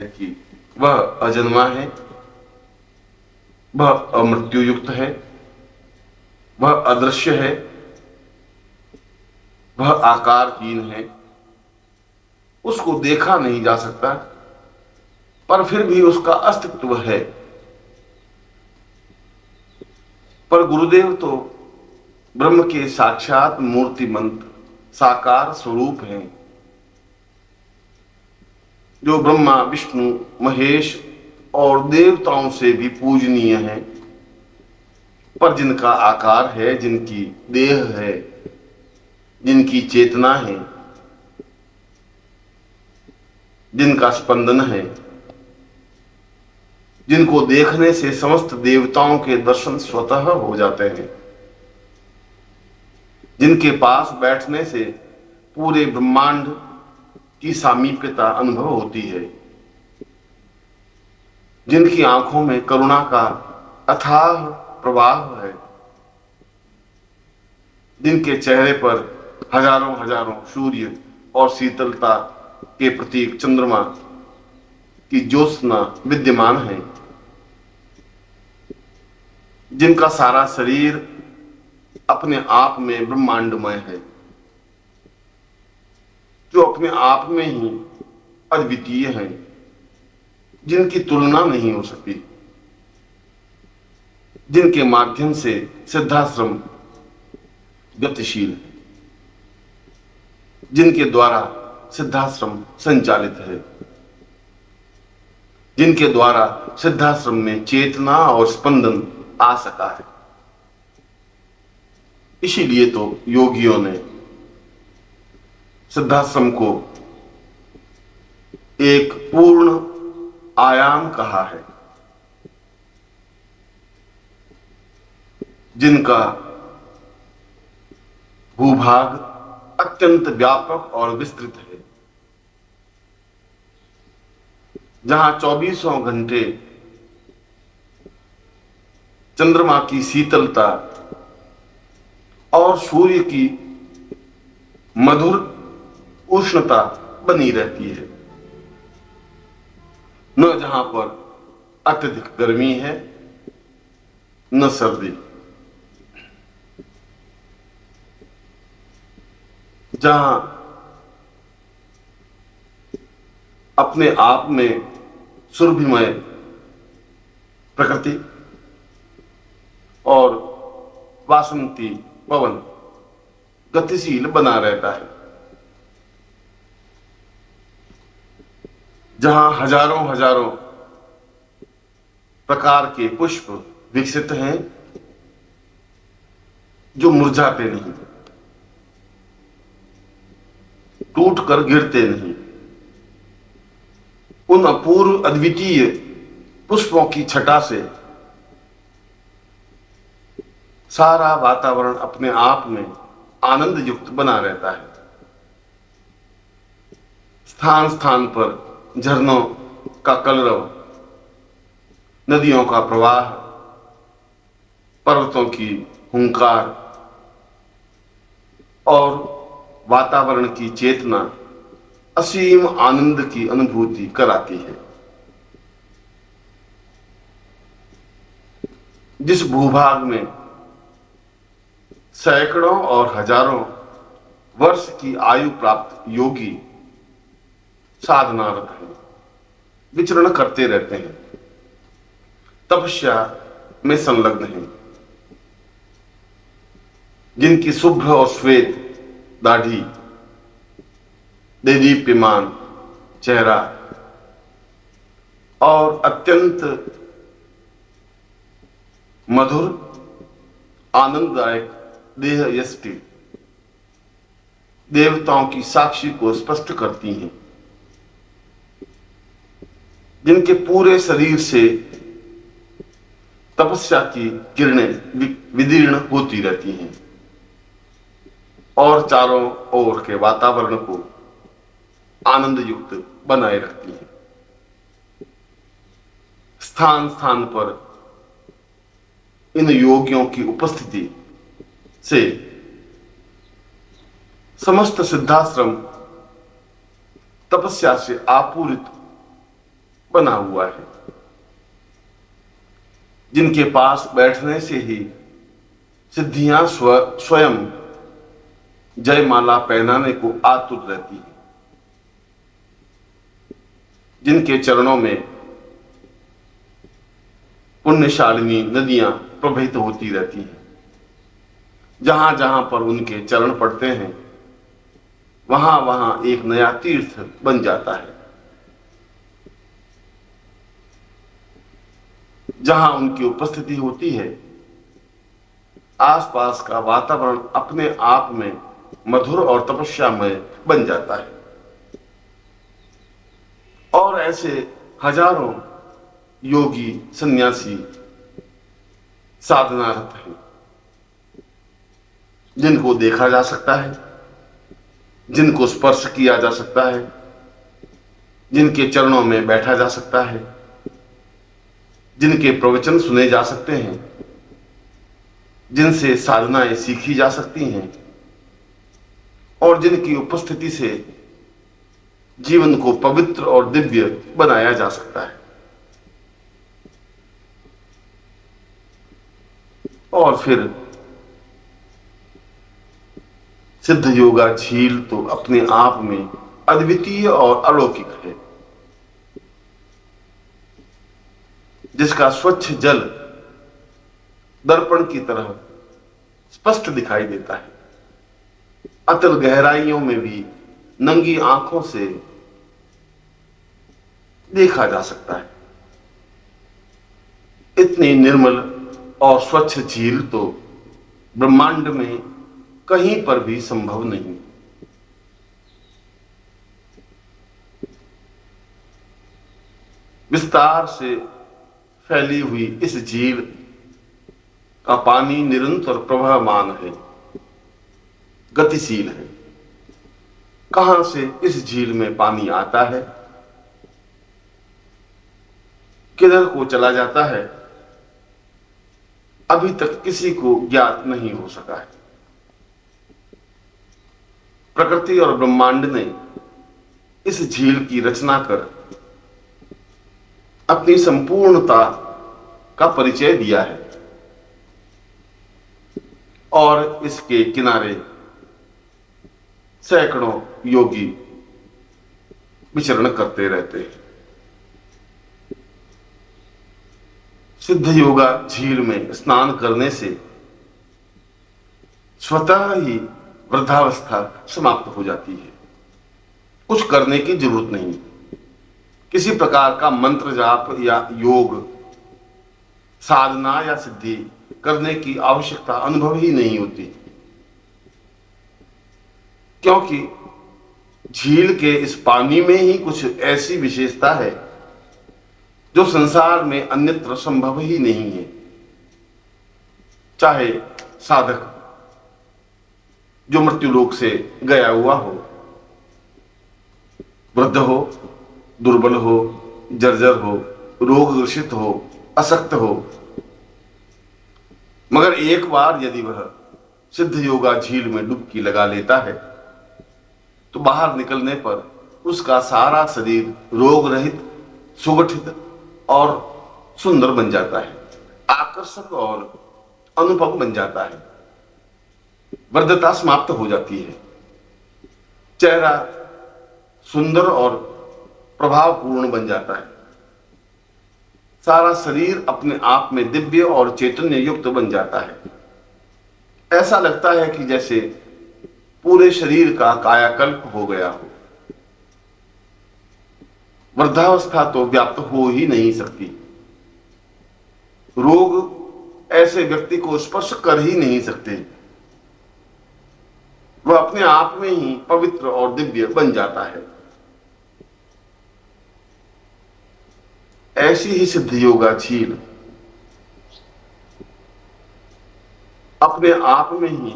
कि वह अजन्मा है, वह अमृत्यु युक्त है, वह अदृश्य है, वह आकारहीन है, उसको देखा नहीं जा सकता, पर फिर भी उसका अस्तित्व है। पर गुरुदेव तो ब्रह्म के साक्षात मूर्तिमंत साकार स्वरूप हैं, जो ब्रह्मा विष्णु महेश और देवताओं से भी पूजनीय हैं, पर जिनका आकार है, जिनकी देह है, जिनकी चेतना है, जिनका स्पंदन है, जिनको देखने से समस्त देवताओं के दर्शन स्वतः हो जाते हैं, जिनके पास बैठने से पूरे ब्रह्मांड की सामीप्यता अनुभव होती है, जिनकी आंखों में करुणा का अथाह प्रवाह है, जिनके चेहरे पर हजारों हजारों सूर्य और शीतलता के प्रतीक चंद्रमा की ज्योत्सना विद्यमान है, जिनका सारा शरीर अपने आप में ब्रह्मांडमय है, जो अपने आप में ही अद्वितीय है, जिनकी तुलना नहीं हो सकती, जिनके माध्यम से सिद्धाश्रम गतिशील है, जिनके द्वारा सिद्धाश्रम संचालित है, जिनके द्वारा सिद्धाश्रम में चेतना और स्पंदन आ सका है। इसीलिए तो योगियों ने सिद्धाश्रम को एक पूर्ण आयाम कहा है, जिनका भूभाग अत्यंत व्यापक और विस्तृत है, जहां 24 घंटे चंद्रमा की शीतलता और सूर्य की मधुर उष्णता बनी रहती है, न जहां पर अत्यधिक गर्मी है न सर्दी, जहां अपने आप में सुरभिमय प्रकृति और वासंती पवन गतिशील बना रहता है, जहां हजारों हजारों प्रकार के पुष्प विकसित हैं, जो मुरझाते नहीं, टूट कर गिरते नहीं। उन अपूर्व अद्वितीय पुष्पों की छटा से सारा वातावरण अपने आप में आनंद युक्त बना रहता है। स्थान स्थान पर झरनों का कलरव, नदियों का प्रवाह, पर्वतों की हुंकार और वातावरण की चेतना असीम आनंद की अनुभूति कराती है। जिस भूभाग में सैकड़ों और हजारों वर्ष की आयु प्राप्त योगी साधनारत हैं, विचरण करते रहते हैं, तपस्या में संलग्न हैं, जिनकी शुभ्र और श्वेत दाढ़ी, देदीप्यमान चेहरा और अत्यंत मधुर आनंददायक देह यष्टि देवताओं की साक्षी को स्पष्ट करती हैं, जिनके पूरे शरीर से तपस्या की किरणें विदीर्ण होती रहती हैं और चारों ओर के वातावरण को आनंद युक्त बनाए रखती हैं। स्थान स्थान पर इन योगियों की उपस्थिति से समस्त सिद्धाश्रम तपस्या से आपूरित बना हुआ है, जिनके पास बैठने से ही सिद्धियां स्वयं जयमाला पहनाने को आतुर रहती है, जिनके चरणों में पुण्यशालिनी नदियां प्रवाहित होती रहती हैं, जहां जहां पर उनके चरण पड़ते हैं वहां वहां एक नया तीर्थ बन जाता है। जहां उनकी उपस्थिति होती है आसपास का वातावरण अपने आप में मधुर और तपस्यामय बन जाता है। और ऐसे हजारों योगी सन्यासी साधनारत हैं, जिनको देखा जा सकता है, जिनको स्पर्श किया जा सकता है, जिनके चरणों में बैठा जा सकता है, जिनके प्रवचन सुने जा सकते हैं, जिनसे साधनाएं सीखी जा सकती हैं और जिनकी उपस्थिति से जीवन को पवित्र और दिव्य बनाया जा सकता है। और फिर सिद्ध योगा झील तो अपने आप में अद्वितीय और अलौकिक है, जिसका स्वच्छ जल दर्पण की तरह स्पष्ट दिखाई देता है। अतल गहराइयों में भी नंगी आंखों से देखा जा सकता है। इतनी निर्मल और स्वच्छ झील तो ब्रह्मांड में कहीं पर भी संभव नहीं। विस्तार से फैली हुई इस झील का पानी निरंतर प्रवहमान है, गतिशील है। कहां से इस झील में पानी आता है, किधर को चला जाता है, अभी तक किसी को ज्ञात नहीं हो सका है। प्रकृति और ब्रह्मांड ने इस झील की रचना कर अपनी संपूर्णता का परिचय दिया है और इसके किनारे सैकड़ों योगी विचरण करते रहते हैं। सिद्ध योगा झील में स्नान करने से स्वतः ही वृद्धावस्था समाप्त हो जाती है। कुछ करने की जरूरत नहीं, किसी प्रकार का मंत्र जाप या योग साधना या सिद्धि करने की आवश्यकता अनुभव ही नहीं होती, क्योंकि झील के इस पानी में ही कुछ ऐसी विशेषता है जो संसार में अन्यत्र संभव ही नहीं है। चाहे साधक जो मृत्युलोक से गया हुआ हो, वृद्ध हो, दुर्बल हो, जर्जर हो, रोग ग्रसित हो, अशक्त हो, मगर एक बार यदि वह सिद्ध योगा झील में डुबकी लगा लेता है तो बाहर निकलने पर उसका सारा शरीर रोग रहित, सुगठित और सुंदर बन जाता है, आकर्षक और अनुपम बन जाता है। वृद्धता समाप्त हो जाती है, चेहरा सुंदर और प्रभावपूर्ण बन जाता है, सारा शरीर अपने आप में दिव्य और चैतन्य युक्त बन जाता है। ऐसा लगता है कि जैसे पूरे शरीर का कायाकल्प हो गया हो। वृद्धावस्था तो व्याप्त हो ही नहीं सकती, रोग ऐसे व्यक्ति को स्पर्श कर ही नहीं सकते, वह अपने आप में ही पवित्र और दिव्य बन जाता है। ऐसी ही सिद्ध योगा झील अपने आप में ही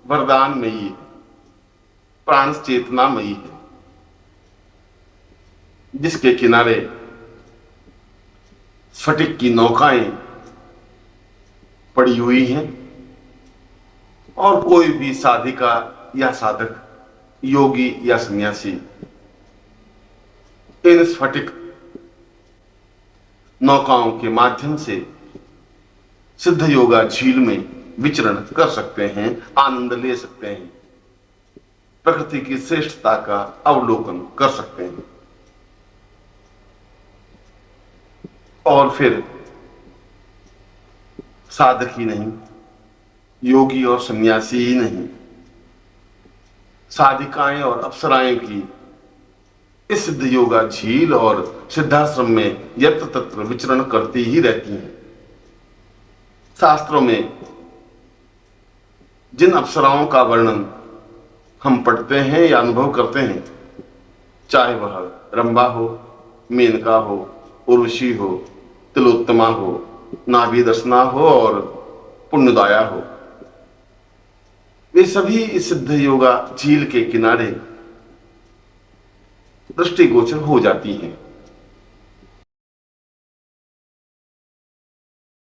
वरदानमयी है, प्राण चेतनामयी है, जिसके किनारे स्फटिक की नौकाएं पड़ी हुई हैं और कोई भी साधिका या साधक, योगी या सन्यासी इन स्फटिक नौकाओं के माध्यम से सिद्ध योगा झील में विचरण कर सकते हैं, आनंद ले सकते हैं, प्रकृति की श्रेष्ठता का अवलोकन कर सकते हैं। और फिर साधक ही नहीं, योगी और सन्यासी ही नहीं, साधिकाएं और अप्सराएं की इस सिद्ध योगा झील और सिद्धाश्रम में यत्र तत्र विचरण करती ही रहती हैं। शास्त्रों में जिन अप्सराओं का वर्णन हम पढ़ते हैं या अनुभव करते हैं, चाहे वह रंभा हो, मेनका हो, उर्वशी हो, तिलोत्तमा हो, नाभि दर्शना हो और पुण्यदाया हो, वे सभी इस सिद्ध योगा झील के किनारे दृष्टिगोचर हो जाती हैं।